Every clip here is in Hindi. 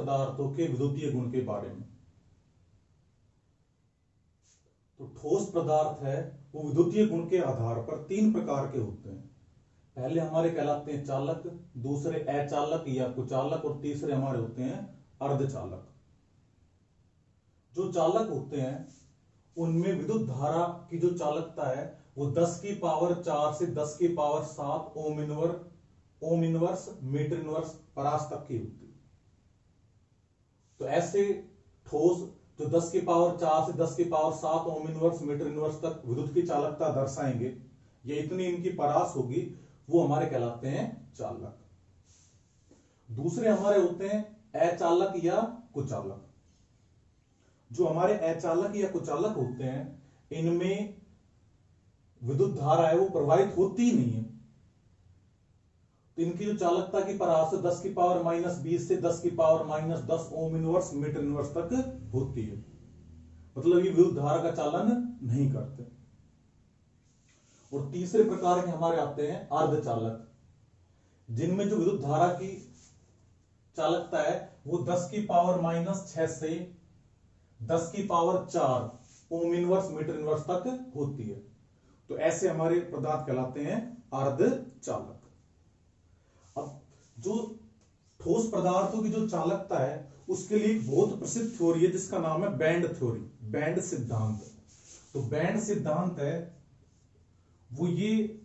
पदार्थों के विद्युतीय गुण के बारे में। तो ठोस पदार्थ है वो विद्युतीय गुण के आधार पर तीन प्रकार के होते हैं। पहले हमारे कहलाते हैं चालक, दूसरे अचालक या कुचालक, और तीसरे हमारे होते हैं अर्धचालक। जो चालक होते हैं उनमें विद्युत धारा की जो चालकता है वो 10 की पावर 4 से 10 की power 7 ohm inverse metre inverse परास तक की होती है। तो ऐसे ठोस जो 10 की पावर 4 से 10 की power 7 ohm inverse metre inverse तक विद्युत की चालकता दर्शाएंगे, ये इतनी इनकी परास होगी, वो हमारे कहलाते हैं चालक। दूसरे हमारे होते हैं अचालक या कुचालक। जो हमारे अचालक या कुचालक होते हैं इनमें विद्युत धारा है वो प्रवाहित होती ही नहीं है। तो इनकी जो चालकता की परास 10 की पावर -20 से 10 की power -10 ohm inverse metre inverse तक होती है। मतलब ये विद्युत धारा का चालन नहीं करते। और तीसरे प्रकार के हमारे आते हैं अर्धचालक, जिनमें जो विद्युत धारा की चालकता है वो 10 की पावर -6 से 10 की power 4 ohm inverse metre inverse तक होती है। तो ऐसे हमारे पदार्थ कहलाते हैं अर्धचालक। अब जो ठोस पदार्थों की जो चालकता है उसके लिए एक बहुत प्रसिद्ध थ्योरी है जिसका नाम है बैंड थ्योरी, बैंड सिद्धांत। तो बैंड सिद्धांत है वो ये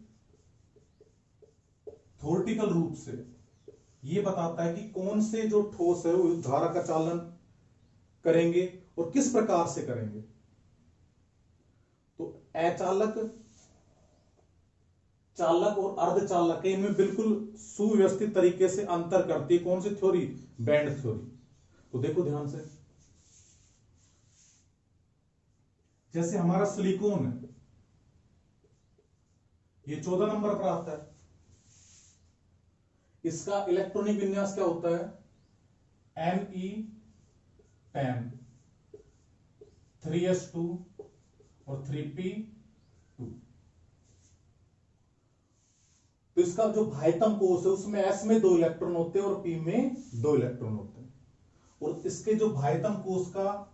थ्योरेटिकल रूप से ये बताता है कि कौन से जो ठोस है वो धारा का चालन करेंगे और किस प्रकार से करेंगे। तो अचालक, चालक और अर्धचालक इनमें बिल्कुल सुव्यवस्थित तरीके से अंतर करती है कौन सी थ्योरी, बैंड थ्योरी। तो देखो ध्यान से, जैसे हमारा सिलिकॉन है ये 14 नंबर पर आता है। इसका इलेक्ट्रॉनिक विन्यास क्या होता है, Me10 3s2 और 3p2। तो इसका जो भाइतम कोष है उसमें s में 2 इलेक्ट्रॉन होते हैं और p में 2 इलेक्ट्रॉन होते हैं। और इसके जो भाइतम कोष का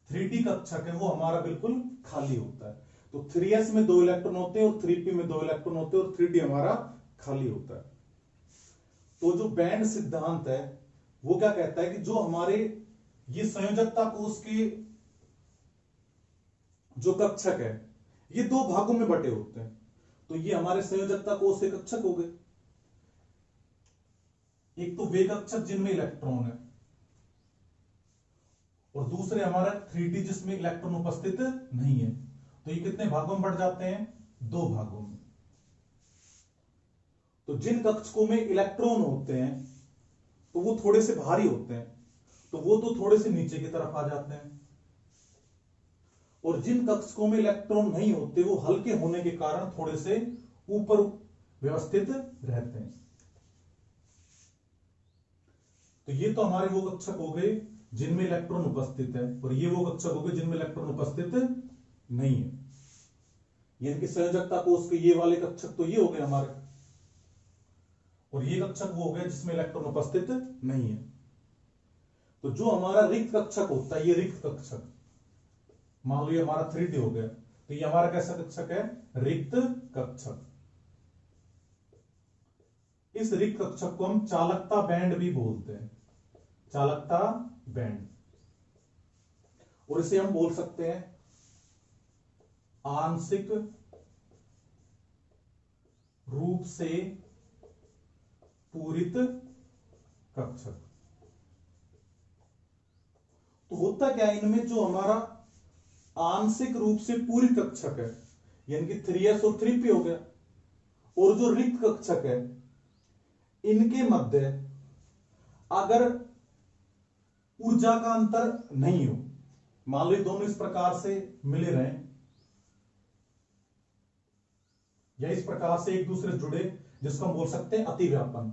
3d कक्षक है वो हमारा बिल्कुल खाली होता है। तो 3s में 2 इलेक्ट्रॉन होते हैं और 3p में 2 इलेक्ट्रॉन होते हैं और 3d हमारा खाली होता है। तो जो बैंड सिद्धांत है वो क्या कहता है कि जो हमारे ये संयोजकता कोष के जो कक्षक है ये 2 भागों में बटे होते हैं। तो ये हमारे संयोजकता कोष के कक्षक हो गए। एक तो वे कक्षक जिनमें इलेक्ट्रॉन है और दूसरे हमारा 3d जिसमें इलेक्ट्रॉन उपस्थित नहीं है। तो ये कितने भागों में बढ़ जाते हैं, 2 भागों में। तो जिन कक्षकों में इलेक्ट्रॉन होते हैं तो वो थोड़े से भारी होते हैं, तो वो तो थोड़े से नीचे की तरफ आ जाते हैं। और जिन कक्षकों में इलेक्ट्रॉन नहीं होते वो हल्के होने के कारण थोड़े से ऊपर व्यवस्थित रहते हैं। तो ये तो हमारे वो कक्षक हो गए जिनमें इलेक्ट्रॉन उपस्थित है, और ये वो कक्षक हो गए जिनमें इलेक्ट्रॉन उपस्थित नहीं है। यानी कि संयोजकता कोष के ये वाले कक्षक तो ये हो गए हमारे, और ये कक्षक वो हो गया जिसमें इलेक्ट्रॉन उपस्थित नहीं है। तो जो हमारा रिक्त कक्षक होता है, ये रिक्त कक्षक, मान लो ये हमारा 3d हो गया, तो ये हमारा कैसा कक्षक है, रिक्त कक्षक। इस रिक्त कक्षक को हम चालकता बैंड भी बोलते हैं, चालकता बैंड। और इसे हम बोल सकते हैं आंशिक रूप से पूरित कक्षक। तो होता क्या है, इनमें जो हमारा आंशिक रूप से पूरित कक्षक है यानी कि 3s और 3p हो गया, और जो रिक्त कक्षक है इनके मध्य अगर ऊर्जा का अंतर नहीं हो, मान लो दोनों इस प्रकार से मिले रहें या इस प्रकार से एक दूसरे से जुड़े, जिसको हम बोल सकते हैं अतिव्यापन।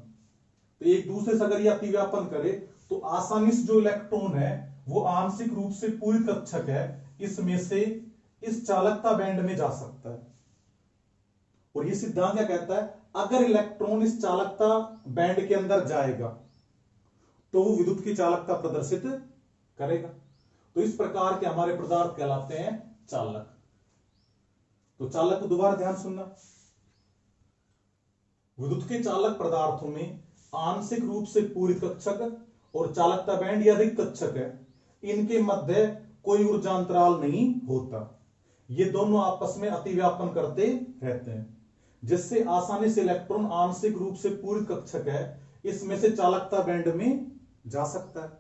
तो एक दूसरे से अगर ये अतिव्यापन करे तो आसानी से जो इलेक्ट्रॉन है वो आंशिक रूप से पूरित कक्षक है इसमें से इस चालकता बैंड में जा सकता है। और ये सिद्धांत क्या कहता है, अगर इलेक्ट्रॉन इस चालकता बैंड के अंदर जाएगा तो वो विद्युत की चालकता प्रदर्शित करेगा। तो इस प्रकार के हमारे पदार्थ कहलाते हैं चालक। तो चालक को दोबारा ध्यान सुनना। विद्युत के चालक पदार्थों में आंशिक रूप से पूरित कक्षक और चालकता बैंड या रिक्त कक्षक है, इनके मध्य कोई ऊर्जा अंतराल नहीं होता। ये दोनों आपस में अतिव्यापन करते रहते हैं, जिससे आसानी से इलेक्ट्रॉन आंशिक रूप से पूरित कक्षक है इसमें से चालकता बैंड में जा सकता है,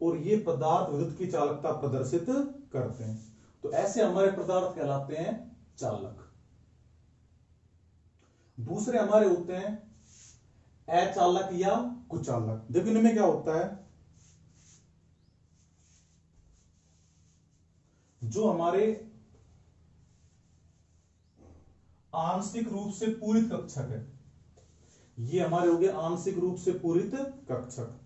और ये पदार्थ विद्युत की चालकता प्रदर्शित करते हैं। तो ऐसे हमारे पदार्थ कहलाते हैं चालक। दूसरे हमारे होते हैं अचालक या कुचालक। देखो इनमें क्या होता है, जो हमारे आंशिक रूप से पूरित कक्षक है, ये हमारे हो गए आंशिक रूप से पूरित कक्षक,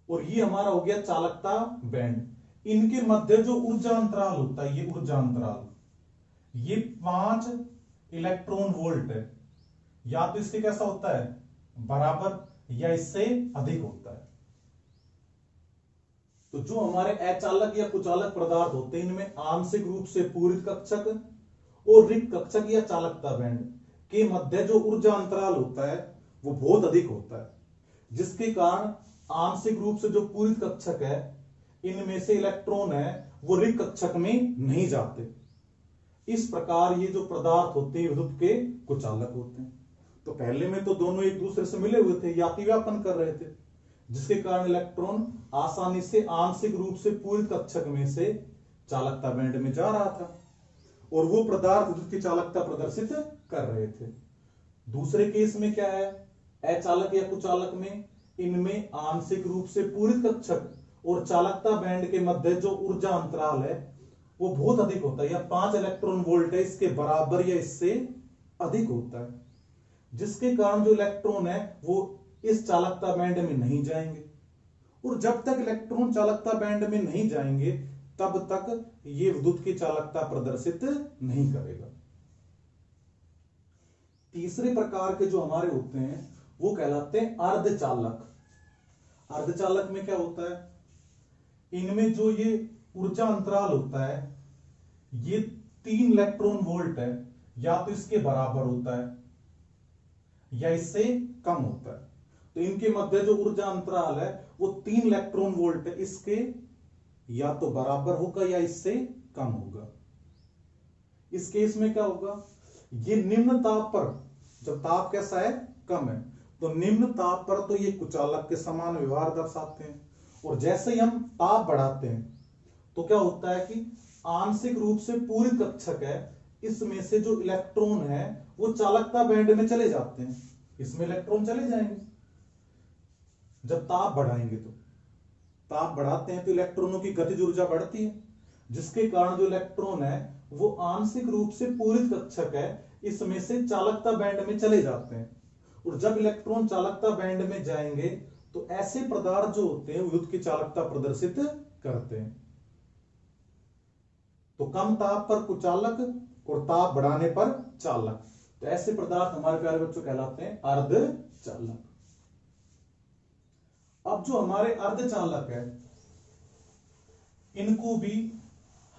और ये हमारा हो गया चालकता बैंड। इनके मध्य जो ऊर्जा अंतराल होता है, ये ऊर्जा अंतराल, ये 5 इलेक्ट्रॉन वोल्ट है। या तो इसके कैसा होता है, बराबर, या इससे अधिक होता है। तो जो हमारे अचालक या कुचालक पदार्थ होते हैं, इनमें आंशिक रूप से पूरित कक्षक और रिक्त कक्षक या चालकता बैंड के मध्य जो ऊर्जा अंतराल होता है वो बहुत अधिक होता है, जिसके कारण आंशिक रूप से जो पूरित कक्षक है इनमें से इलेक्ट्रॉन है वो रिक्त कक्षक में नहीं जाते। इस प्रकार ये जो पदार्थ होते हैं विद्युत के कुचालक होते हैं। तो पहले में तो दोनों एक दूसरे से मिले हुए थे, अतिव्यापन कर रहे थे, जिसके कारण इलेक्ट्रॉन आसानी से आंशिक रूप से पूरित कक्षक में से चालकता बैंड में जा रहा था, और वो पदार्थ विद्युत की चालकता प्रदर्शित कर रहे थे। दूसरे केस में क्या है, अचालक या कुचालक में इनमें आंशिक रूप से पूरित कक्षक और चालकता बैंड के मध्य जो ऊर्जा अंतराल है वो बहुत अधिक होता है, या 5 इलेक्ट्रॉन वोल्ट है इसके बराबर या इससे अधिक होता है, जिसके कारण जो इलेक्ट्रॉन है वो इस चालकता बैंड में नहीं जाएंगे। और जब तक इलेक्ट्रॉन चालकता बैंड में नहीं जाएंगे तब तक ये विद्युत की चालकता प्रदर्शित नहीं करेगा। तीसरे प्रकार के जो हमारे होते हैं वो कहलाते हैं अर्धचालक। अर्धचालक में क्या होता है, इनमें जो ये ऊर्जा अंतराल होता है ये 3 इलेक्ट्रॉन वोल्ट है, या तो इसके बराबर होता है या इससे कम होता है। तो इनके मध्य जो ऊर्जा अंतराल है वो 3 इलेक्ट्रॉन वोल्ट है, इसके या तो बराबर होगा या इससे कम होगा। इस केस में क्या होगा, ये निम्न ताप पर, जब ताप कैसा है, कम है, तो निम्न ताप पर तो ये कुचालक के समान व्यवहार दर्शाते हैं, और जैसे ही हम ताप बढ़ाते हैं तो क्या होता है कि आंशिक रूप से पूरित कक्षक है इसमें से जो इलेक्ट्रॉन है वो चालकता बैंड में चले जाते हैं, इसमें इलेक्ट्रॉन चले जाएंगे। जब ताप बढ़ाएंगे तो ताप बढ़ाते हैं तो इलेक्ट्रॉनों की गतिज ऊर्जा बढ़ती है, जिसके कारण जो इलेक्ट्रॉन है वो आंशिक रूप से पूरित कक्षक है इसमें से चालकता बैंड में चले जाते हैं। और जब इलेक्ट्रॉन चालकता बैंड में जाएंगे तो ऐसे पदार्थ जो होते हैं विद्युत की चालकता प्रदर्शित करते हैं। तो कम ताप पर कुचालक और ताप बढ़ाने पर चालक, तो ऐसे पदार्थ हमारे प्यारे बच्चों कहलाते हैं अर्धचालक। अब जो हमारे अर्धचालक है इनको भी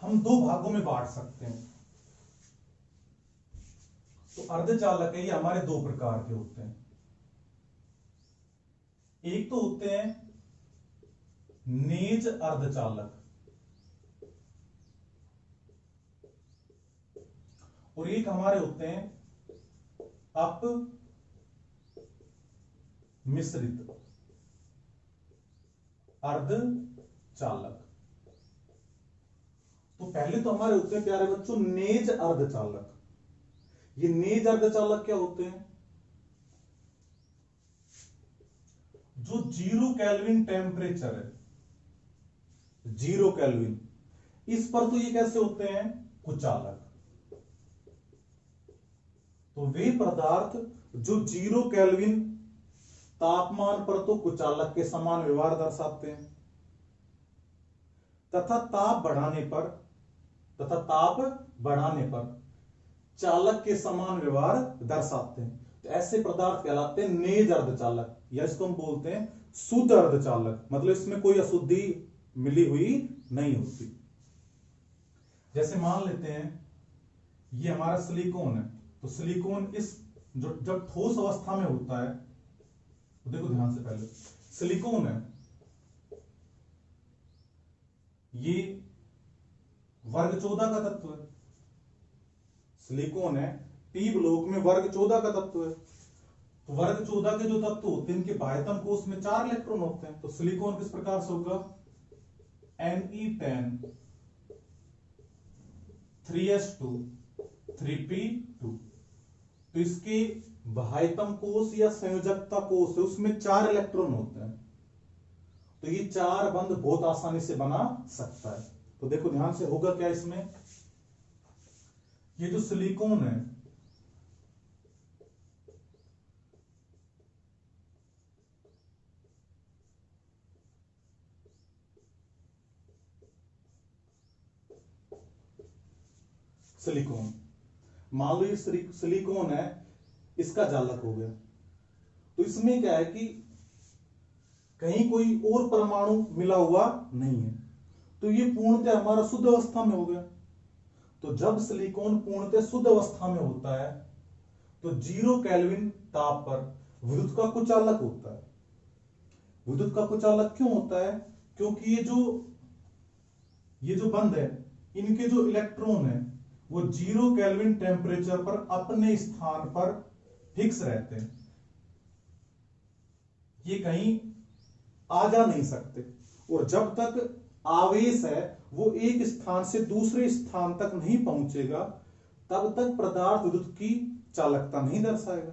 हम 2 भागों में बांट सकते हैं। तो अर्धचालक है ये हमारे 2 प्रकार के होते हैं। एक तो होते हैं नेज अर्धचालक, और एक हमारे होते हैं अप मिश्रित अर्धचालक। तो पहले तो हमारे होते हैं प्यारे बच्चों नेज अर्धचालक। ये नेज अर्धचालक क्या होते हैं, जो 0 केल्विन टेम्परेचर है, 0 केल्विन, इस पर तो ये कैसे होते हैं, कुचालक। तो वे पदार्थ जो 0 केल्विन तापमान पर तो कुचालक के समान व्यवहार दर्शाते हैं, तथा ताप बढ़ाने पर चालक के समान व्यवहार दर्शाते हैं। तो ऐसे पदार्थ कहलाते हैं नेज अर्धचालक, या इसको हम बोलते हैं शुद्ध अर्धचालक, मतलब इसमें कोई अशुद्धि मिली हुई नहीं होती। जैसे मान लेते हैं ये हमारा सिलिकॉन है, तो सिलिकॉन इस जो जब ठोस अवस्था में होता है, तो देखो ध्यान से, पहले सिलिकॉन है, ये वर्ग 14 का तत्व है। सिलिकॉन है, पी ब्लॉक में वर्ग 14 का तत्व है। तो वर्ग 14 के जो तत्व होते हैं, इनके बाह्यतम कोश में 4 इलेक्ट्रॉन होते हैं। तो सिलिकॉन किस प्रकार से होगा, Ne10 3s2 3p2। तो इसके बाह्यतम कोश या संयोजकता कोश है, उसमें 4 इलेक्ट्रॉन होते हैं। तो ये 4 बंध बहुत आसानी से बना सकता है। तो देखो ध्यान से, होगा क्या इसमें, ये जो सिलिकॉन है, सिलिकॉन मान लो ये सिलिकॉन है, इसका जालक हो गया। तो इसमें क्या है कि कहीं कोई और परमाणु मिला हुआ नहीं है, तो ये पूर्णतः हमारा शुद्ध अवस्था में हो गया। तो जब सिलिकॉन पूर्णतः शुद्ध अवस्था में होता है, तो 0 केल्विन ताप पर विद्युत का कुचालक होता है। विद्युत का कुचालक क्यों होता है, क्योंकि ये जो बंध है, इनके जो इलेक्ट्रॉन है वो 0 केल्विन टेम्परेचर पर अपने स्थान पर फिक्स रहते हैं, ये कहीं आ जा नहीं सकते। और जब तक आवेश है वो एक स्थान से दूसरे स्थान तक नहीं पहुंचेगा, तब तक पदार्थ विद्युत की चालकता नहीं दर्शाएगा।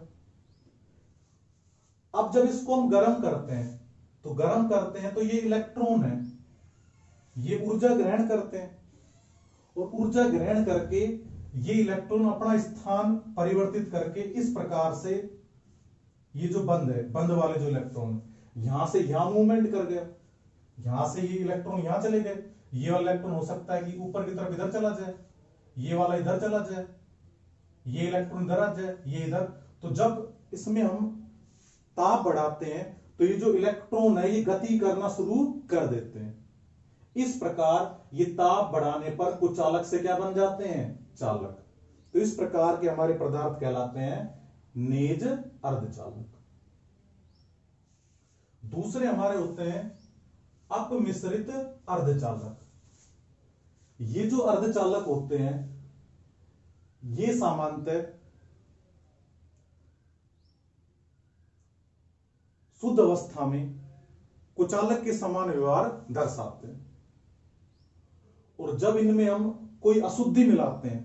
अब जब इसको हम गर्म करते हैं, तो ये इलेक्ट्रॉन है, ये ऊर्जा ग्रहण करते हैं, और ऊर्जा ग्रहण करके ये इलेक्ट्रॉन अपना स्थान परिवर्तित करके इस प्रकार से, ये जो बंध है, बंध वाले जो इलेक्ट्रॉन यहां से यहां मूवमेंट कर गया, यहां से ये इलेक्ट्रॉन यहां चले गए। ये वाला इलेक्ट्रॉन हो सकता है कि ऊपर की तरफ इधर चला जाए, ये वाला इधर चला जाए, ये इलेक्ट्रॉन इधर आ जाए, ये इधर। तो जब इसमें हम ताप बढ़ाते हैं, तो ये जो इलेक्ट्रॉन है ये गति करना शुरू कर देते हैं। इस प्रकार ये ताप बढ़ाने पर कुचालक से क्या बन जाते हैं, चालक। तो इस प्रकार के हमारे पदार्थ कहलाते हैं नेज अर्धचालक। दूसरे हमारे होते हैं अपमिश्रित अर्धचालक। ये जो अर्धचालक होते हैं, ये सामान्यतः शुद्ध अवस्था में कुचालक के समान व्यवहार दर्शाते हैं, और जब इनमें हम कोई अशुद्धि मिलाते हैं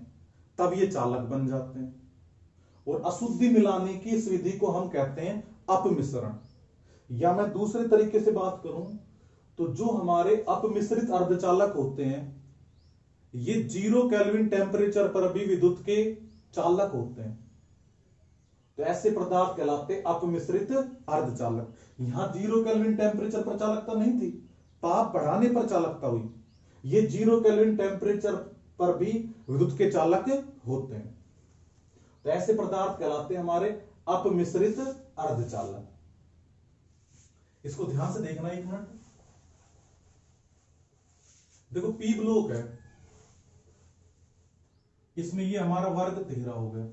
तब ये चालक बन जाते हैं। और अशुद्धि मिलाने की इस विधि को हम कहते हैं अपमिश्रण। या मैं दूसरे तरीके से बात करूं तो जो हमारे अपमिश्रित अर्धचालक होते हैं, ये 0 केल्विन टेम्परेचर पर भी विद्युत के चालक होते हैं। तो ऐसे पदार्थ कहलाते अपमिश्रित अर्धचालक। यहां 0 केल्विन टेम्परेचर पर चालकता नहीं थी, ताप बढ़ाने पर चालकता हुई। ये 0 केल्विन टेम्परेचर पर भी विद्युत के चालक होते हैं। तो ऐसे पदार्थ कहलाते हैं हमारे अपमिश्रित अर्धचालक। इसको ध्यान से देखना, एक मिनट देखो, पी ब्लॉक है, इसमें ये हमारा वर्ग 13 हो गया,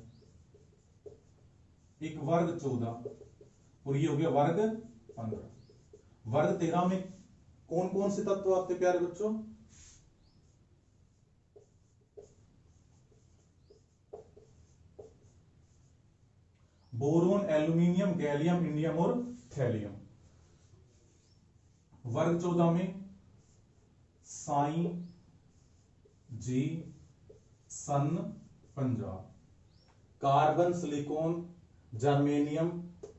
एक वर्ग 14, और ये हो गया वर्ग 15। वर्ग 13 में कौन कौन से तत्व आते हैं प्यारे बच्चों, बोरोन, एल्यूमिनियम, गैलियम, इंडियम और थैलियम। वर्ग 14 में साई, जी, सन, Punjab, carbon, silicon, germanium,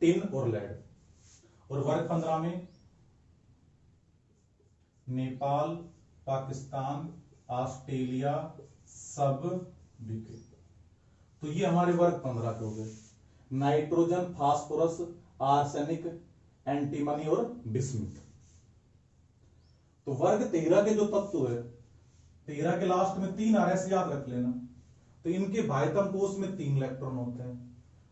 tin और लेड। और वर्ग 15 में नेपाल, पाकिस्तान, ऑस्ट्रेलिया, सब बीके। तो ये हमारे वर्ग 15 के हो गए। नाइट्रोजन, फास्फोरस, आर्सेनिक, एंटीमनी और बिस्मुथ। तो वर्ग 13 के जो तत्व है, 13 के लास्ट में 3 आ रहा है, याद रख लेना। तो इनके बाह्यतम कोश में 3 इलेक्ट्रॉन होते हैं।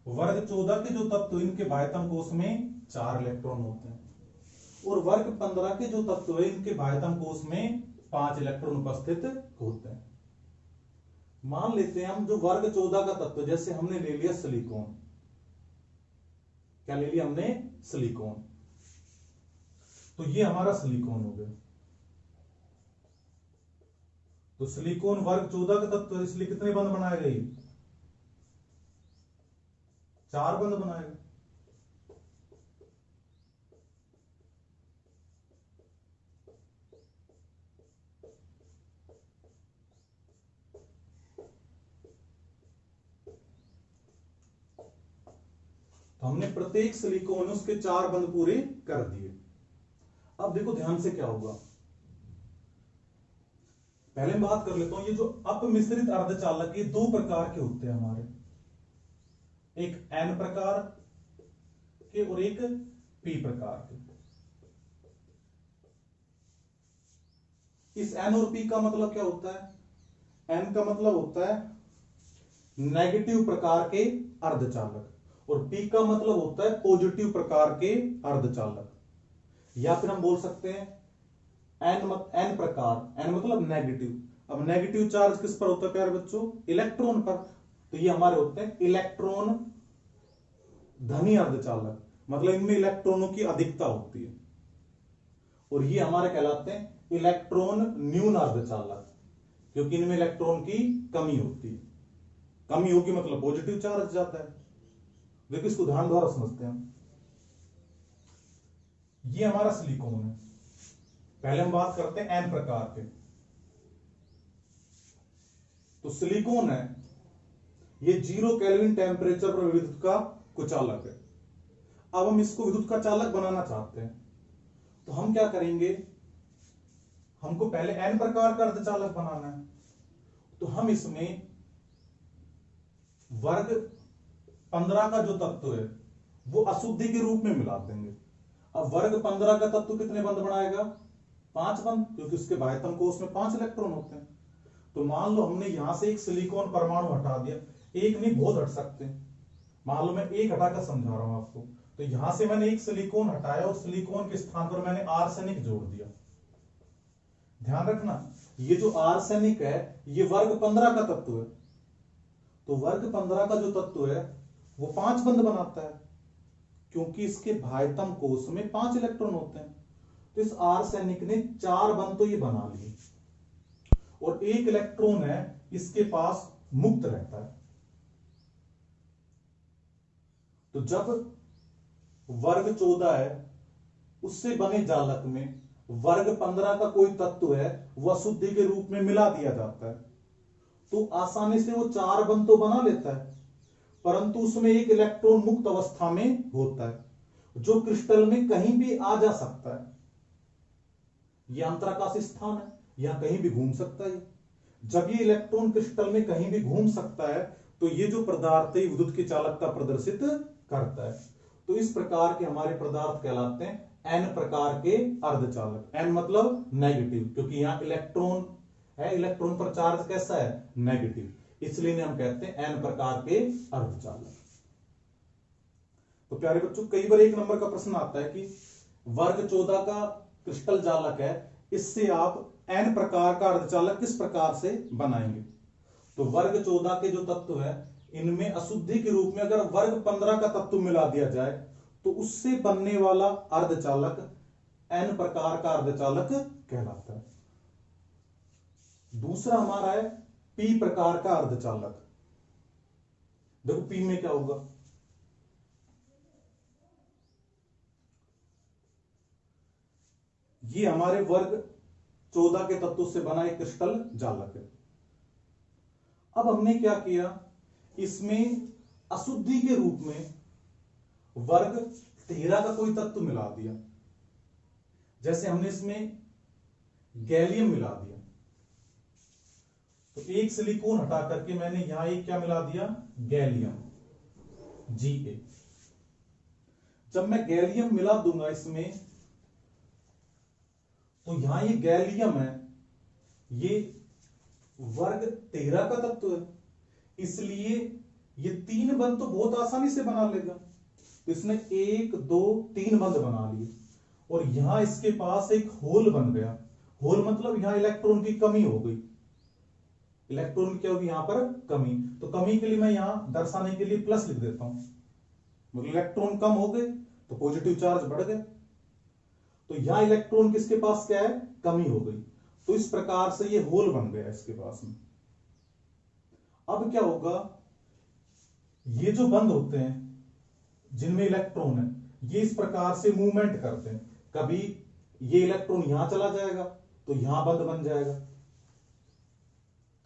वर्ग 14 के जो तत्व, इनके बाह्यतम कोश में 4 इलेक्ट्रॉन होते हैं। और वर्ग 15 के जो तत्व है इनके बाह्यतम कोश में 5 इलेक्ट्रॉन उपस्थित होते हैं। मान लेते हैं हम जो वर्ग 14 का तत्व, जैसे हमने ले लिया सिलिकॉन, क्या ले लिया हमने? सिलिकॉन। तो ये हमारा सिलिकॉन हो गया। तो सिलिकॉन वर्ग 14 का तत्व है, इसलिए कितने बंध बनाएगा? ये 4 बंध बनाएगा। तो हमने प्रत्येक सिलिकॉन उसके 4 बंध पूरे कर दिए। अब देखो ध्यान से क्या होगा, पहले मैं बात कर लेता हूं। ये जो अपमिश्रित अर्धचालक, ये 2 प्रकार के होते हैं हमारे, एक एन प्रकार के और एक पी प्रकार के। इस एन और पी का मतलब क्या होता है? एन का मतलब होता है नेगेटिव प्रकार के अर्धचालक, और पी का मतलब होता है पॉजिटिव प्रकार के अर्धचालक। या फिर हम बोल सकते हैं एन प्रकार, एन मतलब नेगेटिव। अब नेगेटिव चार्ज किस पर होता है प्यारे बच्चों? इलेक्ट्रॉन पर। तो ये हमारे होते हैं इलेक्ट्रॉन धनी अर्धचालक, मतलब इनमें इलेक्ट्रॉनों की अधिकता होती है। और ये हमारे कहलाते हैं इलेक्ट्रॉन न्यून अर्धचालक, क्योंकि इनमें इलेक्ट्रॉन की कमी होती है। कमी होगी मतलब पॉजिटिव चार्ज जाता है। देखिए इसको ध्यान द्वारा समझते हैं। ये हमारा सिलिकॉन है। पहले हम बात करते हैं एन प्रकार के। तो सिलिकॉन है, ये 0 केल्विन टेम्परेचर पर विद्युत का कुचालक है। अब हम इसको विद्युत का चालक बनाना चाहते हैं, तो हम क्या करेंगे? हमको पहले एन प्रकार का अर्धचालक बनाना है। तो हम इसमें वर्ग 15 का जो तत्व है वो अशुद्धि के रूप में मिला देंगे। अब वर्ग 15 का तत्व कितने बंध बनाएगा? 5 बंध, क्योंकि उसके बाह्यतम कोश में 5 इलेक्ट्रॉन होते हैं। तो मान लो हमने यहां से एक सिलिकॉन परमाणु हटा दिया, एक नहीं बहुत हट सकते हैं। मान लो मैं एक हटाकर समझा रहा हूं आपको। तो यहां से मैंने एक सिलिकॉन हटाया और सिलिकॉन के स्थान पर मैंने आर्सेनिक जोड़ दिया। ध्यान रखना, ये जो आर्सेनिक है ये वर्ग 15 का तत्व है। तो वर्ग 15 का जो तत्व है वो 5 बंध बनाता है, क्योंकि इसके बाह्यतम कोश में 5 इलेक्ट्रॉन होते हैं। तो इस आर्सेनिक ने 4 बंध तो ये बना लिए, और एक इलेक्ट्रॉन है इसके पास मुक्त रहता है। तो जब वर्ग 14 है उससे बने जालक में वर्ग 15 का कोई तत्व है वह अशुद्धि के रूप में मिला दिया जाता है, तो आसानी से वो 4 बंध तो बना लेता है, परंतु उसमें एक इलेक्ट्रॉन मुक्त अवस्था में होता है जो क्रिस्टल में कहीं भी आ जा सकता है। यह अंतराकाश स्थान है, यहां कहीं भी घूम सकता है। जब ये इलेक्ट्रॉन क्रिस्टल में कहीं भी घूम सकता है तो ये जो पदार्थ है विद्युत की चालकता प्रदर्शित करता है। तो इस प्रकार के हमारे पदार्थ कहलाते हैं एन प्रकार के अर्धचालक। एन मतलब नेगेटिव, क्योंकि यहां इलेक्ट्रॉन है, इलेक्ट्रॉन पर चार्ज कैसा है? नेगेटिव, इसलिए हम कहते हैं एन प्रकार के अर्धचालक। तो प्यारे बच्चों, कई बार 1 नंबर का प्रश्न आता है कि वर्ग 14 का क्रिस्टल जालक है, इससे आप एन प्रकार का अर्धचालक किस प्रकार से बनाएंगे? तो वर्ग 14 के जो तत्व है इनमें अशुद्धि के रूप में अगर वर्ग 15 का तत्व मिला दिया जाए तो उससे बनने वाला अर्धचालक एन प्रकार का अर्धचालक कहलाता है। दूसरा हमारा है पी प्रकार का अर्धचालक। देखो पी में क्या होगा? ये हमारे वर्ग 14 के तत्वों से बना एक क्रिस्टल जालक है। अब हमने क्या किया, इसमें अशुद्धि के रूप में वर्ग 13 का कोई तत्व मिला दिया। जैसे हमने इसमें गैलियम मिला दिया, तो एक सिलिकॉन हटा करके मैंने यहां एक क्या मिला दिया? Gallium Ga। जब मैं गैलियम मिला दूंगा इसमें, तो यहां ये गैलियम है, ये वर्ग 13 का तत्व है, इसलिए ये 3 बंध तो बहुत आसानी से बना लेगा। तो इसने 1 2 3 बंध बना लिए, और यहां इसके पास एक होल बन गया। होल मतलब यहां इलेक्ट्रॉन की कमी हो गई। इलेक्ट्रॉन की क्या होगी यहां पर कमी। तो कमी के लिए मैं यहां दर्शाने के लिए प्लस लिख देता हूं, मतलब इलेक्ट्रॉन कम हो गए तो पॉजिटिव चार्ज बढ़ गया। तो यहां इलेक्ट्रॉन किसके पास क्या है, कमी हो गई, तो इस प्रकार से ये होल बन गया इसके पास में। अब क्या होगा, ये जो बंद होते हैं जिनमें इलेक्ट्रॉन है, ये इस प्रकार से मूवमेंट करते हैं। कभी ये इलेक्ट्रॉन यहां चला जाएगा तो यहां बंद बन जाएगा,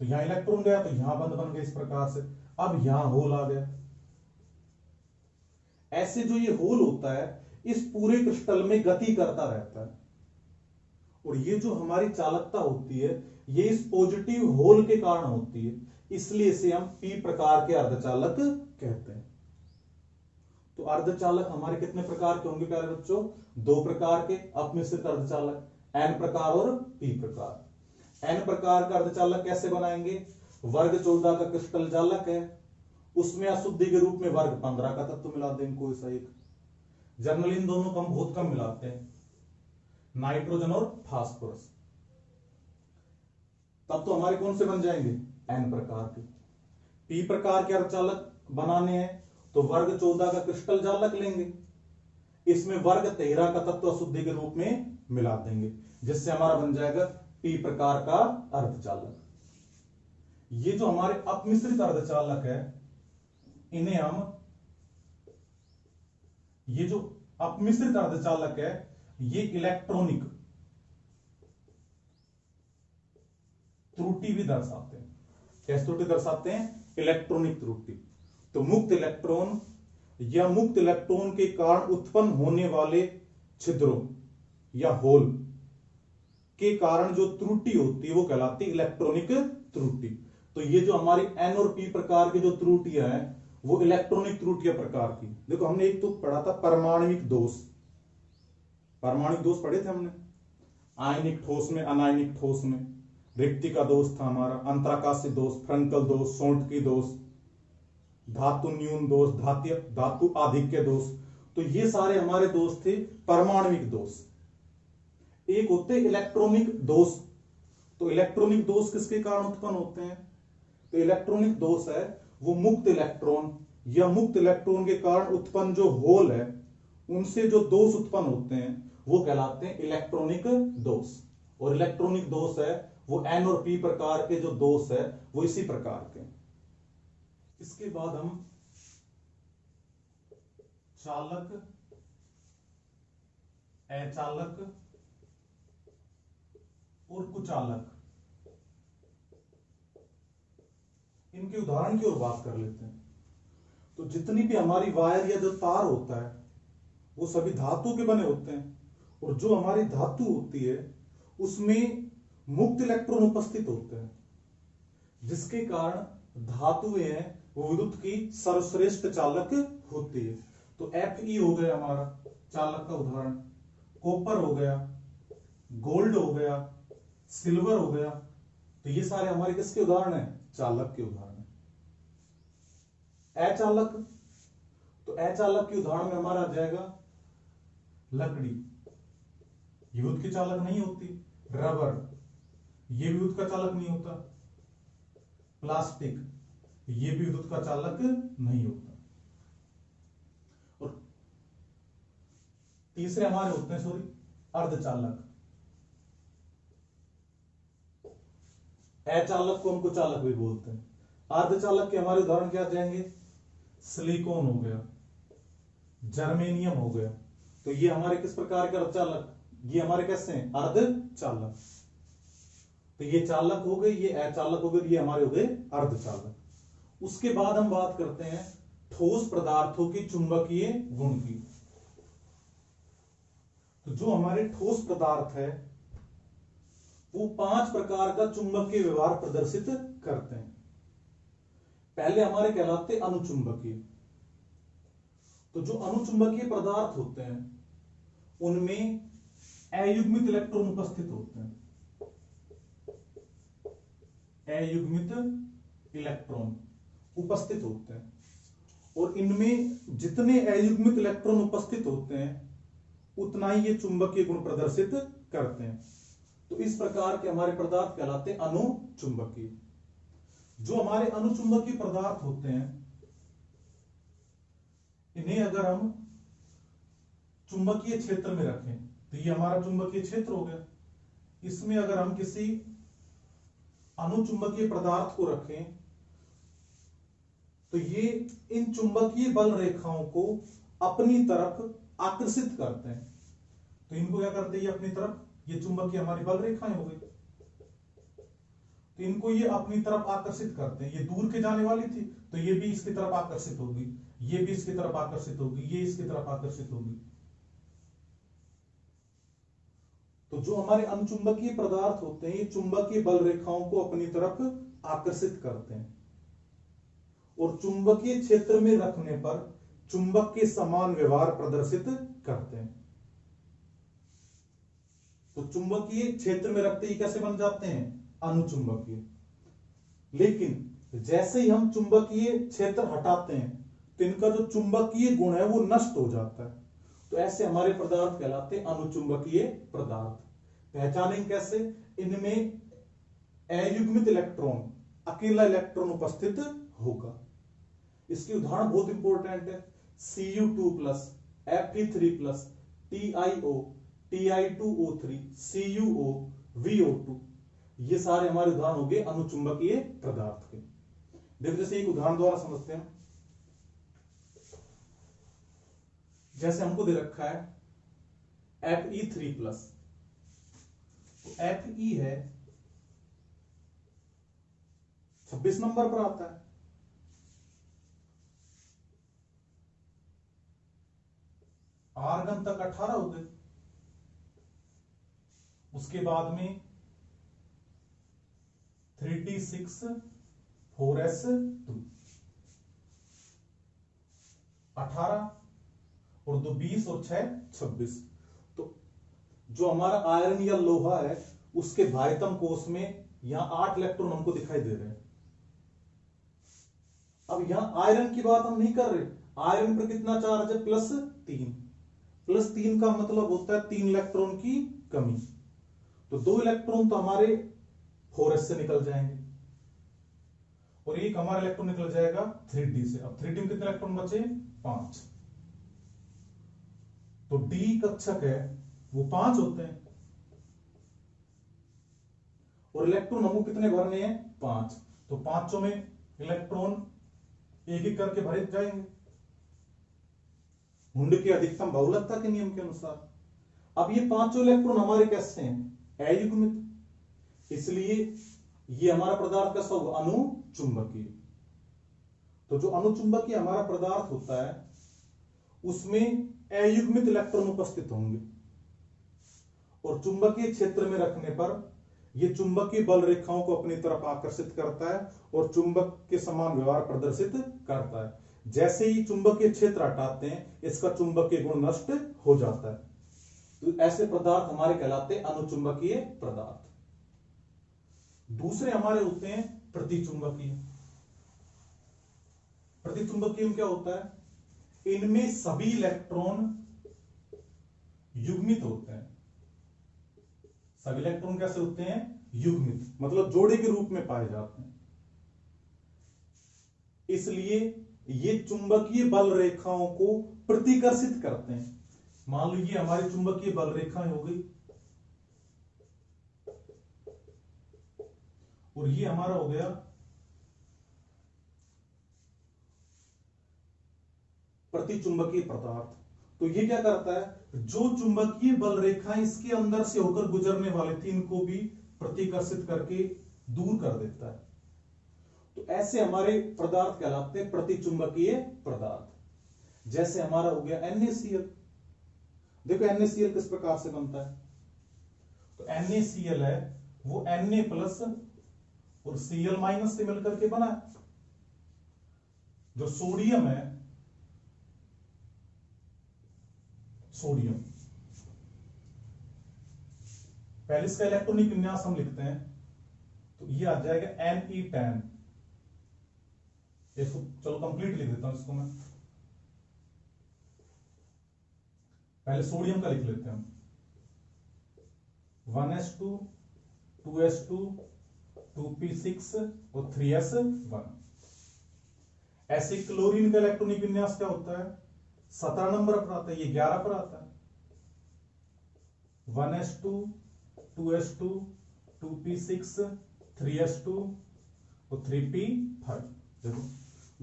तो यहां इलेक्ट्रॉन गया तो यहां बंद बन गया इस प्रकार से। अब यहां होल आ गया। ऐसे जो ये होल होता है इस पूरे क्रिस्टल में गति करता रहता है, और ये जो हमारी चालकता होती है ये इस पॉजिटिव होल के कारण होती है, इसलिए इसे हम पी प्रकार के अर्धचालक कहते हैं। तो अर्धचालक हमारे कितने प्रकार के होंगे प्यारे बच्चों, दो प्रकार के अपमिश्रित अर्धचालक, एन प्रकार और पी प्रकार। एन प्रकार का अर्धचालक कैसे बनाएंगे, वर्ग 14 का क्रिस्टल जालक है, उसमें अशुद्धि के रूप में वर्ग 15 का तत्व मिला देंगे कोई सा एक। जनरली इन दोनों को हम बहुत कम मिलाते हैं, नाइट्रोजन और फास्फोरस। तब तो हमारे कौन से बन जाएंगे, एन प्रकार के। पी प्रकार के अर्धचालक बनाने हैं तो वर्ग 14 का क्रिस्टल जालक लेंगे, इसमें वर्ग 13 का तत्व अशुद्धि के रूप में मिला देंगे, जिससे हमारा बन जाएगा पी प्रकार का अर्धचालक। ये जो हमारे अपमिश्रित अर्धचालक है इन्हें हम, ये जो अपमिश्रित अर्धचालक है ये इलेक्ट्रॉनिक त्रुटि भी दर्शाते हैं। कैसे त्रुटि दर्शाते हैं, इलेक्ट्रॉनिक त्रुटि। तो मुक्त इलेक्ट्रॉन या मुक्त इलेक्ट्रॉन के कारण उत्पन्न होने वाले छिद्रों या होल के कारण जो त्रुटि होती है वो कहलाती है इलेक्ट्रॉनिक त्रुटि। तो ये जो हमारी एन और पी प्रकार की जो त्रुटियां हैं वो इलेक्ट्रॉनिक त्रुटियां प्रकार की। देखो हमने एक तो पढ़ा था परमाणविक दोष, परमाणविक दोष पढ़े थे हमने, आयनिक ठोस में अनायनिक ठोस में, रिक्ति का दोष था हमारा, अंतराकाशीय दोष, फ्रंकल दोष, सोंटकी दोष, धातु न्यून दोष, धातु आधिक्य दोष। तो ये सारे हमारे दोष थे परमाणविक दोष। एक होते इलेक्ट्रॉनिक दोष। तो इलेक्ट्रॉनिक दोष किसके कारण उत्पन्न होते हैं, तो इलेक्ट्रॉनिक दोष है वो मुक्त इलेक्ट्रॉन या मुक्त इलेक्ट्रॉन के कारण उत्पन्न जो होल है उनसे जो दोष उत्पन्न होते हैं वो कहलाते हैं इलेक्ट्रॉनिक दोष। और इलेक्ट्रॉनिक दोष है वो एन और पी प्रकार के जो दोष है वो इसी प्रकार के। इसके बाद हम चालक, अचालक और कुचालक, इनके उदाहरण की ओर बात कर लेते हैं। तो जितनी भी हमारी वायर या जो तार होता है वो सभी धातु के बने होते हैं, और जो हमारी धातु होती है उसमें मुक्त इलेक्ट्रॉन उपस्थित होते हैं, जिसके कारण धातुएं हैं वो विद्युत की सर्वश्रेष्ठ चालक होती है। तो Fe हो गया हमारा चालक का उदाहरण, कॉपर हो गया, गोल्ड हो गया, सिल्वर हो गया। तो ये सारे हमारे किसके उदाहरण हैं, चालक के उदाहरण हैं। अचालक, तो अचालक के उदाहरण में हमारा आ जाएगा लकड़ी, ये विद्युत की चालक नहीं होती। रबर, ये भी विद्युत का चालक नहीं होता। प्लास्टिक, ये भी विद्युत का चालक नहीं होता। और तीसरे हमारे होते हैं अर्धचालक। अचालक को हम कुचालक भी बोलते हैं। अर्धचालक के हमारे उदाहरण क्या जाएंगे, सिलिकॉन हो गया, जर्मेनियम हो गया। तो ये हमारे किस प्रकार के अर्धचालक, ये हमारे कैसे हैं, अर्धचालक। तो ये चालक हो गए, ये अचालक हो गए, ये हमारे हो गए अर्धचालक। उसके बाद हम बात करते हैं ठोस पदार्थों की चुंबकीय गुण की। तो जो हमारे ठोस पदार्थ है वो 5 प्रकार का चुंबकीय व्यवहार प्रदर्शित करते हैं। पहले हमारे कहलाते अनुचुंबकीय। तो जो अनुचुंबकीय पदार्थ होते हैं उनमें अयुग्मित इलेक्ट्रॉन उपस्थित होते हैं। अयुग्मित इलेक्ट्रॉन उपस्थित होते हैं, और इनमें जितने अयुग्मित इलेक्ट्रॉन उपस्थित होते हैं उतना ही ये चुंबकीय गुण प्रदर्शित करते हैं। तो इस प्रकार के हमारे पदार्थ कहलाते हैं अनुचुंबकीय। जो हमारे अनुचुंबकीय पदार्थ होते हैं, इन्हें अगर हम चुंबकीय क्षेत्र में रखें तो ये हमारा चुंबकीय क्षेत्र हो गया। इसमें अगर हम किसी अनुचुंबकीय पदार्थ को रखें तो ये इन चुंबकीय बल रेखाओं को अपनी तरफ आकर्षित करते हैं। तो इनको क्या करते हैं, ये अपनी तरफ, ये चुंबकीय हमारी बल रेखाएं हो गई, तो इनको ये अपनी तरफ आकर्षित करते हैं। ये दूर के जाने वाली थी तो ये भी इसकी तरफ आकर्षित होगी, ये भी इसकी तरफ आकर्षित होगी, ये इसकी तरफ आकर्षित होगी। तो जो हमारे अनुचुंबकीय पदार्थ होते हैं, ये चुंबकीय बल रेखाओं को अपनी तरफ आकर्षित करते हैं और चुंबकीय क्षेत्र में रखने पर चुंबक के समान व्यवहार प्रदर्शित करते हैं। तो चुंबकीय क्षेत्र में रखते ही कैसे बन जाते हैं, अनुचुंबकीय। लेकिन जैसे ही हम चुंबकीय क्षेत्र हटाते हैं तो इनका जो चुंबकीय गुण है वो नष्ट हो जाता है। तो ऐसे हमारे पदार्थ कहलाते हैं अनुचुंबकीय पदार्थ। पहचानेंगे कैसे, इनमें अयुग्मित इलेक्ट्रॉन, अकेला इलेक्ट्रॉन उपस्थित होगा। इसकी उदाहरण बहुत इंपॉर्टेंट है, Cu2+, Fe3+, TiO, Ti2O3, CuO, VO2, ये सारे हमारे उदाहरण हो गए अनुचुंबकीय पदार्थ के। देखो जैसे एक उदाहरण द्वारा समझते हैं। जैसे हमको दे रखा है Fe3+, तो Fe है 26 नंबर पर आता है। आर्गन तक 18 हो गए, उसके बाद में 3d6 4s2 18 और 2 20 और 6 26। तो जो हमारा आयरन या लोहा है उसके भारितम कोष में यहां 8 इलेक्ट्रॉन हमको दिखाई दे रहे हैं। अब यहां आयरन की बात हम नहीं कर रहे, आयरन पर कितना चार्ज है, +3। +3 का मतलब होता है 3 इलेक्ट्रॉन की कमी। तो 2 इलेक्ट्रॉन तो हमारे 4s से निकल जाएंगे और एक हमारा इलेक्ट्रॉन निकल जाएगा 3d से। अब 3d में कितने इलेक्ट्रॉन बचे, 5। तो d कक्षक है वो 5 होते हैं और इलेक्ट्रॉन हमको कितने भरने हैं, 5। तो पांचों में इलेक्ट्रॉन एक एक करके भरे जाएंगे हुंड की अधिकतम बहुलकता के नियम के अनुसार। अब ये पांचों इलेक्ट्रॉन हमारे कैसे हैं, अयुग्मित, इसलिए ये हमारा पदार्थ कैसा होगा, अनुचुंबकीय। तो जो अनुचुंबकीय हमारा पदार्थ होता है उसमें अयुग्मित इलेक्ट्रॉन उपस्थित होंगे और चुंबकीय क्षेत्र में रखने पर यह चुंबकीय बल रेखाओं को अपनी तरफ आकर्षित करता है और चुंबक के समान व्यवहार प्रदर्शित करता है। जैसे ही चुंबकीय क्षेत्र हटाते हैं इसका चुंबकीय गुण नष्ट हो जाता है। तो ऐसे पदार्थ हमारे कहलाते हैं अनुचुंबकीय पदार्थ। दूसरे हमारे होते हैं प्रतिचुंबकीय। प्रतिचुंबकीय में क्या होता है, इनमें सभी इलेक्ट्रॉन युग्मित होते हैं। सभी इलेक्ट्रॉन कैसे होते हैं, युग्मित, मतलब जोड़े के रूप में पाए जाते हैं। इसलिए ये चुंबकीय बल रेखाओं को प्रतिकर्षित करते हैं। मान लीजिए हमारी चुंबकीय बल रेखाएं हो गई और ये हमारा हो गया प्रतिचुंबकीय पदार्थ। तो ये क्या करता है, जो चुंबकीय बल रेखाएं इसके अंदर से होकर गुजरने वाले थी इनको भी प्रतिकर्षित करके दूर कर देता है। तो ऐसे हमारे पदार्थ कहलाते हैं प्रतिचुंबकीय पदार्थ। जैसे हमारा हो गया NaCl। देखो NaCl किस प्रकार से बनता है, तो NaCl है वो Na+ और Cl- से मिलकर के बना है। जो सोडियम है, सोडियम, पहले इसका इलेक्ट्रॉनिक विन्यास हम लिखते हैं तो ये आ जाएगा Ne10। इसको चलो कंप्लीट लिख देता हूं इसको मैं। पहले सोडियम का लिख लेते हैं हम, 1s2 2s2 2p6 और 3s1। ऐसे क्लोरीन का इलेक्ट्रॉनिक विन्यास क्या होता है, 17 नंबर पर आता है, ये 11 पर आता है। 1s2 2s2 2p6 3s2 और 3p5। देखो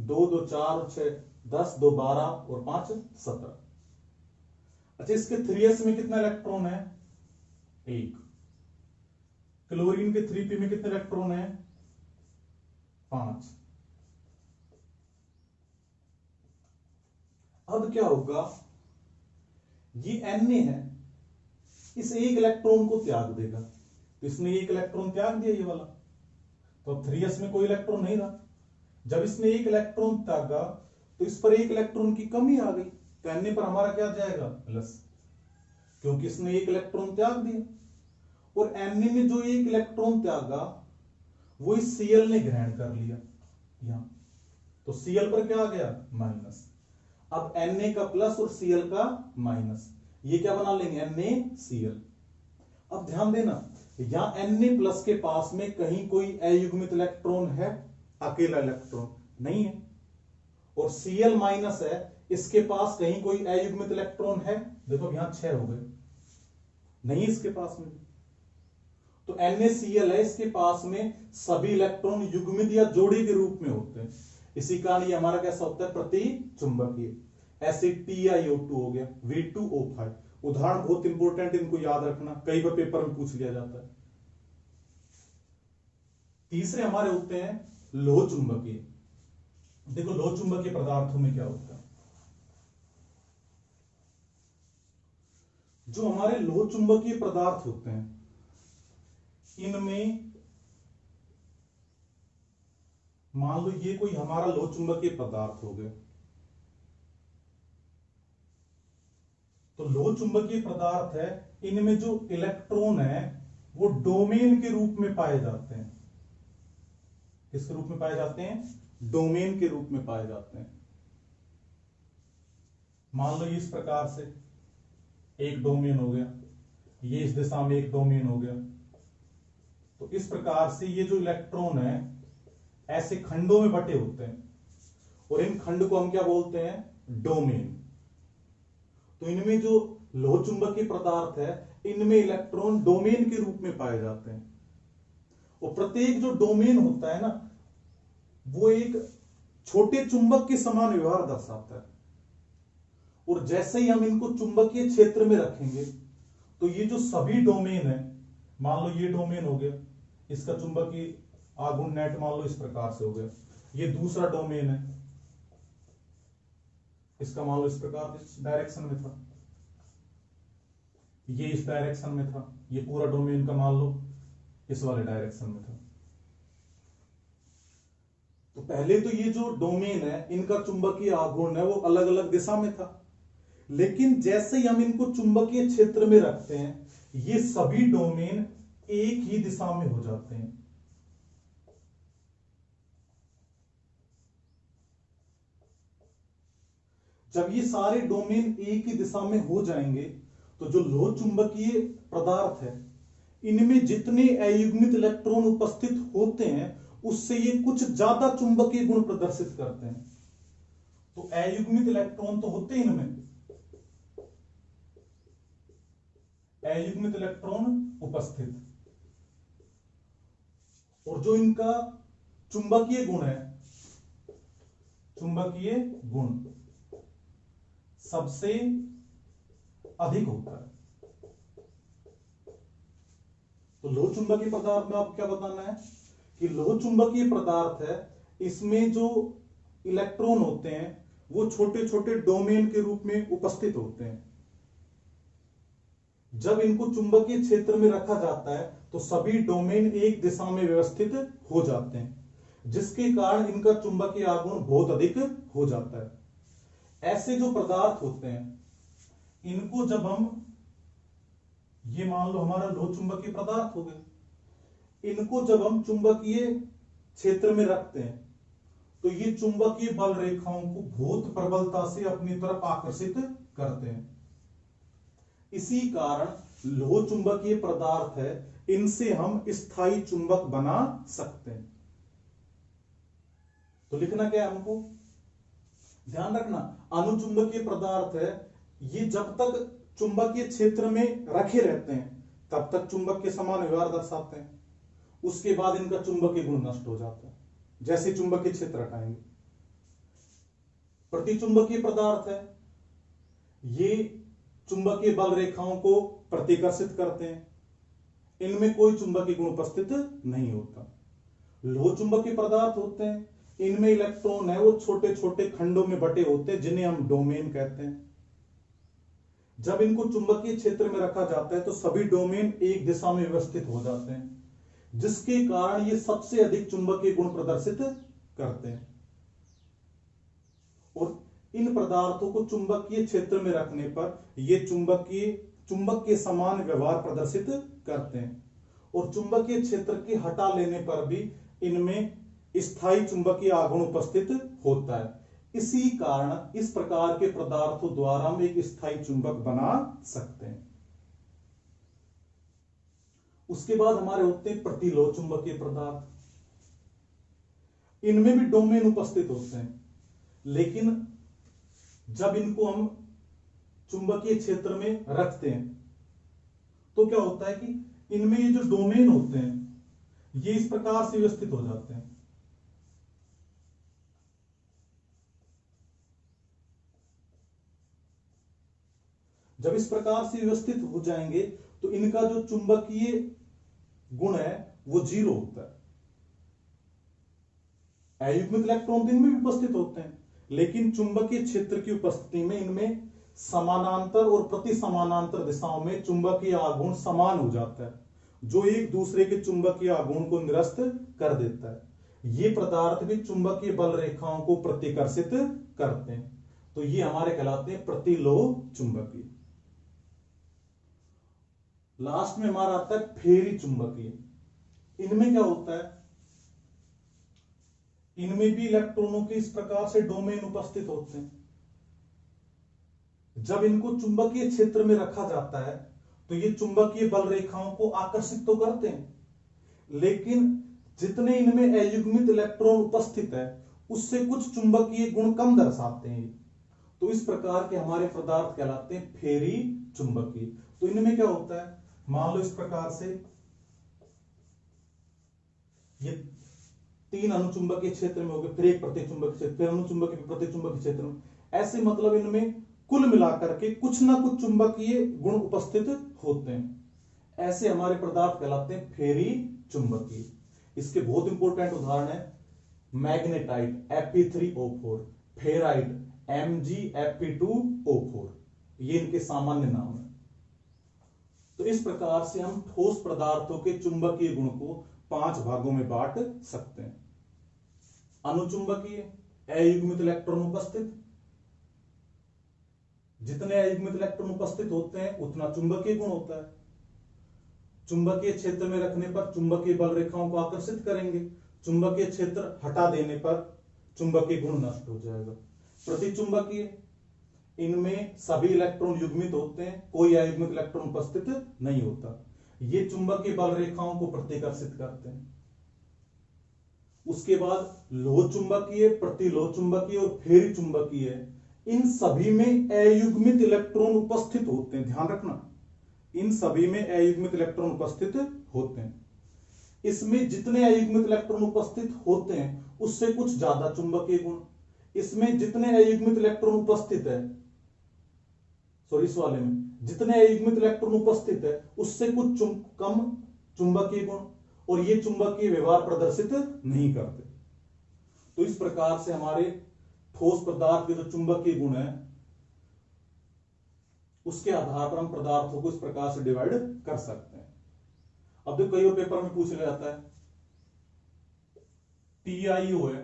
2 2 4 और 6 10, 2 12 और 5 17। अच्छा इसके 3s में कितना इलेक्ट्रॉन है, 1। क्लोरीन के 3p में कितने इलेक्ट्रॉन है, 5। अब क्या होगा, ये Na है, इस एक इलेक्ट्रॉन को त्याग देगा, तो इसने एक इलेक्ट्रॉन त्याग दिया ये वाला, तो अब 3s में कोई इलेक्ट्रॉन नहीं रहा। जब इसने एक इलेक्ट्रॉन त्यागा तो इस पर एक इलेक्ट्रॉन की कमी आ गई, तो Na पर हमारा क्या जाएगा, प्लस, क्योंकि इसने एक इलेक्ट्रॉन त्याग दिया। और Na ने जो एक इलेक्ट्रॉन त्यागा वो इस Cl ने ग्रहण कर लिया यहां, तो Cl पर क्या आ गया, माइनस। अब Na का प्लस और Cl का माइनस, ये क्या बना लेंगे, NaCl। अब ध्यान देना, यहां Na प्लस के पास में कहीं कोई अयुग्मित इलेक्ट्रॉन है, अकेला इलेक्ट्रॉन नहीं है। और Cl माइनस है, इसके पास कहीं कोई अयुग्मित इलेक्ट्रॉन है, देखो यहां 6 हो गए, नहीं इसके पास में। तो NaCl है, इसके पास में सभी इलेक्ट्रॉन युग्मित या जोड़ी के रूप में होते हैं, इसी कारण ये हमारा कैसा होता है, प्रति चुंबकीय। ऐसे TiO2 हो गया, V2O5। उदाहरण बहुत इंपॉर्टेंट, इनको याद रखना, कई बार पेपर में पूछ लिया जाता है। तीसरे हमारे होते हैं लोह चुंबकीय। देखो लोह चुंबकीय पदार्थों में क्या होता है, जो हमारे लोह चुंबकीय पदार्थ होते हैं इनमें मान लो ये कोई हमारा लोह चुंबकीय पदार्थ हो गया, तो लोह चुंबकीय पदार्थ है, इनमें जो इलेक्ट्रॉन है वो डोमेन के रूप में पाए जाते हैं। किसके रूप में पाए जाते हैं, डोमेन के रूप में पाए जाते हैं। मान लो ये इस प्रकार से एक डोमेन हो गया, ये इस दिशा में एक डोमेन हो गया, तो इस प्रकार से ये जो इलेक्ट्रॉन है ऐसे खंडों में बटे होते हैं, और इन खंड को हम क्या बोलते हैं, डोमेन। तो इनमें जो लोह चुंबकीय पदार्थ है इनमें इलेक्ट्रॉन डोमेन के रूप में पाए जाते हैं, और प्रत्येक जो डोमेन होता है ना वो एक छोटे चुंबक के समान व्यवहार दर्शाता है। और जैसे ही हम इनको चुंबकीय क्षेत्र में रखेंगे तो ये जो सभी डोमेन है, मान लो ये डोमेन हो गया, इसका चुंबकीय आघूर्ण नेट मान लो इस प्रकार से हो गया, ये दूसरा डोमेन है, इसका मान लो इस प्रकार इस डायरेक्शन में था, ये इस डायरेक्शन में था, ये पूरा डोमेन का मान लो इस वाले डायरेक्शन में था। तो पहले तो ये जो डोमेन है इनका चुंबकीय आघूर्ण है वो अलग अलग दिशा में था, लेकिन जैसे ही हम इनको चुंबकीय क्षेत्र में रखते हैं ये सभी डोमेन एक ही दिशा में हो जाते हैं। जब ये सारे डोमेन एक ही दिशा में हो जाएंगे तो जो लोह चुंबकीय पदार्थ है इनमें जितने अयुग्मित इलेक्ट्रॉन उपस्थित होते हैं उससे ये कुछ ज्यादा चुंबकीय गुण प्रदर्शित करते हैं। तो अयुग्मित इलेक्ट्रॉन तो होते हैं इनमें, अयुग्मित इलेक्ट्रॉन उपस्थित, और जो इनका चुंबकीय गुण है, चुंबकीय गुण सबसे अधिक होता है। तो लोह चुंबकीय पदार्थ में आपको क्या बताना है कि लोह चुंबकीय पदार्थ है, इसमें जो इलेक्ट्रॉन होते हैं वो छोटे छोटे डोमेन के रूप में उपस्थित होते हैं। जब इनको चुंबकीय क्षेत्र में रखा जाता है तो सभी डोमेन एक दिशा में व्यवस्थित हो जाते हैं, जिसके कारण इनका चुंबकीय आघूर्ण बहुत अधिक हो जाता है। ऐसे जो पदार्थ होते हैं इनको जब हम, ये मान लो हमारा लोह चुंबकीय पदार्थ हो गए, इनको जब हम चुंबकीय क्षेत्र में रखते हैं तो ये चुंबकीय बल रेखाओं को बहुत प्रबलता से अपनी तरफ आकर्षित करते हैं। इसी कारण लोह चुंबकीय पदार्थ है, इनसे हम स्थायी चुंबक बना सकते हैं। तो लिखना क्या है हमको, ध्यान रखना, अनुचुंबकीय पदार्थ है, ये जब तक चुंबकीय क्षेत्र में रखे रहते हैं तब तक चुंबक के समान व्यवहार दर्शाते हैं, उसके बाद इनका चुंबकीय गुण नष्ट हो जाता है जैसे चुंबकीय क्षेत्र हटाएंगे। प्रतिचुंबकीय पदार्थ है, ये चुंबकीय बल रेखाओं को प्रतिकर्षित करते हैं, इनमें कोई चुंबकीय गुण उपस्थित नहीं होता। लोह चुंबकीय पदार्थ होते हैं, इनमें इलेक्ट्रॉन है वो छोटे छोटे खंडों में बटे होते हैं जिन्हें हम डोमेन कहते हैं। जब इनको चुंबकीय क्षेत्र में रखा जाता है तो सभी डोमेन एक दिशा में व्यवस्थित हो जाते हैं, जिसके कारण ये सबसे अधिक चुंबकीय गुण प्रदर्शित करते हैं। और इन पदार्थों को चुंबकीय क्षेत्र में रखने पर ये चुंबक के समान व्यवहार प्रदर्शित करते हैं, और चुंबकीय क्षेत्र के हटा लेने पर भी इनमें स्थायी चुंबकीय आघूर्ण उपस्थित होता है। इसी कारण इस प्रकार के पदार्थों द्वारा हम एक स्थायी चुंबक बना सकते हैं। उसके बाद हमारे होते हैं प्रतिलोह चुंबकीय पदार्थ, इनमें भी डोमेन उपस्थित होते हैं, लेकिन जब इनको हम चुंबकीय क्षेत्र में रखते हैं तो क्या होता है कि इनमें ये जो डोमेन होते हैं ये इस प्रकार से व्यवस्थित हो जाते हैं। जब इस प्रकार से व्यवस्थित हो जाएंगे तो इनका जो चुंबकीय गुण है वो 0 होता है। अयुग्मित इलेक्ट्रॉन तो इनमें भी उपस्थित होते हैं, लेकिन चुंबकीय क्षेत्र की उपस्थिति में इनमें समानांतर और प्रति समानांतर दिशाओं में चुंबकीय आघूर्ण समान हो जाता है, जो एक दूसरे के चुंबकीय आघूर्ण को निरस्त कर देता है। ये पदार्थ भी चुंबकीय बल रेखाओं को प्रतिकर्षित करते हैं, तो ये हमारे कहलाते हैं प्रतिलोह चुंबकीय। लास्ट में हमारा आता है फेरी चुंबकीय। इनमें क्या होता है, इनमें भी इलेक्ट्रॉनों के इस प्रकार से डोमेन उपस्थित होते हैं। जब इनको चुंबकीय क्षेत्र में रखा जाता है तो ये चुंबकीय बल रेखाओं को आकर्षित तो करते हैं, लेकिन जितने इनमें अयुग्मित इलेक्ट्रॉन उपस्थित है उससे कुछ चुंबकीय गुण कम दर्शाते हैं। तो इस प्रकार के हमारे पदार्थ कहलाते हैं फेरी चुंबकीय। तो इनमें क्या होता है, मान लो इस प्रकार से ये 3 अनुचुंबकीय क्षेत्र में हो गए, फिर एक प्रतिचुंबकीय क्षेत्र, फिर अनुचुंबकीय प्रतिचुंबकीय क्षेत्र में, ऐसे मतलब इनमें कुल मिलाकर के कुछ ना कुछ चुंबकीय गुण उपस्थित होते हैं। ऐसे हमारे पदार्थ कहलाते हैं फेरी चुंबकीय। इसके बहुत इंपॉर्टेंट उदाहरण है मैग्नेटाइट Fe3O4, फेराइट MgFe2O4, ये इनके सामान्य नाम है। तो इस प्रकार से हम ठोस पदार्थों के चुंबकीय गुण को 5 भागों में बांट सकते हैं। अनुचुंबकीय, अयुग्मित इलेक्ट्रॉन उपस्थित, जितने अयुग्मित इलेक्ट्रॉन उपस्थित होते हैं उतना चुंबकीय गुण होता है। चुंबकीय क्षेत्र में रखने पर चुंबकीय बल रेखाओं को आकर्षित करेंगे, चुंबकीय क्षेत्र हटा देने पर चुंबकीय गुण नष्ट हो जाएगा। प्रतिचुंबकीय, इनमें सभी इलेक्ट्रॉन युग्मित होते हैं, कोई अयुग्मित इलेक्ट्रॉन उपस्थित नहीं होता। ये चुंबकीय बल रेखाओं को प्रतिकर्षित करते हैं। उसके बाद लोह चुंबकीय, प्रतिलोह चुंबकीय और फेरी चुंबकीय, इन सभी में अयुग्मित इलेक्ट्रॉन उपस्थित होते हैं। ध्यान रखना, इन सभी में अयुग्मित इलेक्ट्रॉन उपस्थित होते हैं। इसमें जितने अयुग्मित इलेक्ट्रॉन उपस्थित होते हैं उससे कुछ ज्यादा चुंबकीय गुण, इसमें जितने अयुग्मित इलेक्ट्रॉन उपस्थित है, सॉरी इस वाले में जितने अयुग्मित इलेक्ट्रॉन उपस्थित है उससे कुछ कम चुंबकीय गुण, और ये चुंबकीय व्यवहार प्रदर्शित नहीं करते। तो इस प्रकार से हमारे ठोस पदार्थ के जो चुंबकीय गुण है उसके आधार पर हम पदार्थों को इस प्रकार से डिवाइड कर सकते हैं। अब देखो कई और पेपर में पूछ लिया जाता है TiO है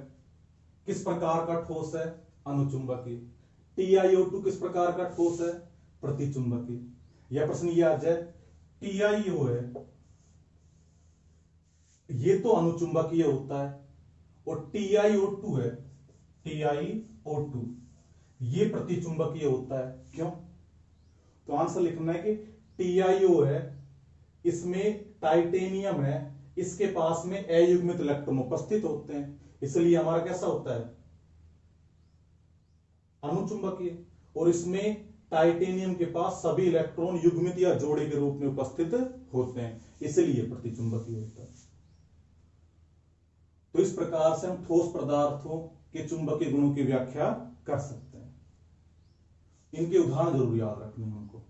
किस प्रकार का ठोस है, अनुचुंबकीय। TiO2 किस प्रकार का ठोस है, प्रतिचुंबकीय। यह प्रश्न ये आ जाए TiO है ये तो अनुचुंबकीय होता है, और TiO2 है, TiO2 ये प्रतिचुंबकीय होता है। क्यों? तो आंसर लिखना है कि TiO है, इसमें टाइटेनियम है, इसके पास में अयुग्मित इलेक्ट्रॉन उपस्थित होते हैं, इसलिए हमारा कैसा होता है, अनुचुंबकीय। और इसमें टाइटेनियम के पास सभी इलेक्ट्रॉन युग्मित या जोड़े के रूप में उपस्थित होते हैं, इसलिए प्रतिचुंबकीय होता है। तो इस प्रकार से हम ठोस पदार्थों के चुंबकीय गुणों की व्याख्या कर सकते हैं। इनके उदाहरण जरूर याद रखने हैं हमको।